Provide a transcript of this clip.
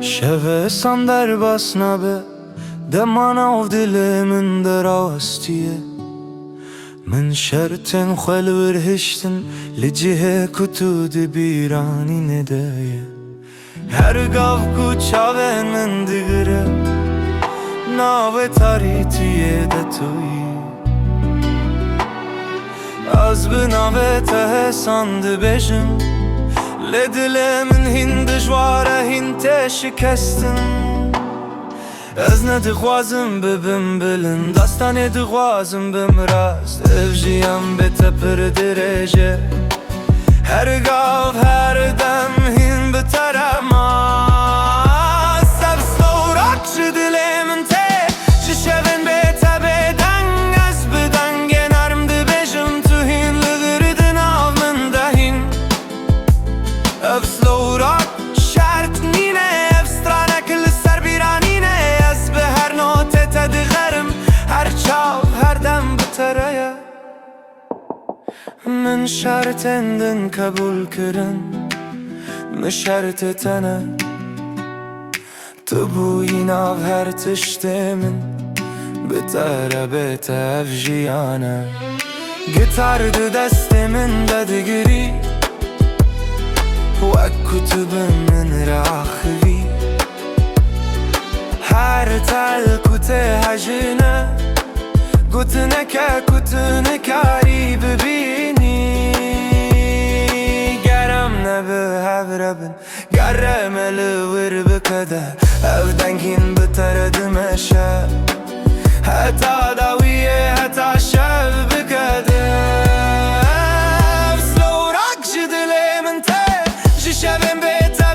شوستم در بسنبه دمان او دل من در آستیه من شرطن خلور هشتن لجه کتود بیرانی ندایه هر گاو کوچاوه من دگره ناوه تاریتیه دتویی از بناوه ته ساند بشم لدل من هین دجواره هین تشکستن از ندخوازم ببم بلند داستان دخوازم بم راست افجیم به تپر درجه هر گاو هر دم هین به ترما سب سورات شده من ته ششون به تبه دنگ از بدنگ نرم ده بجم تو هین لگردن آو من دهین اف سورات شرط نینه اف سترانه کل سر بیرانینه از به هر نوته تدغرم هر چاو هر دم بتره من شرط اندن قبول کرن من شرط تنه تو بوی ناو هر تشت من بتره بت افجیانه گتار دو دست من ددگری و کتب من راخوی هر تل کته هجنه گتنه که کتنه کاری ببینی گرم نبه هبربن گرم الور بکده او دنگین بتره دمشه حتی داویه حتی شب بکده افسلورک جدله من ته جشبن بیتا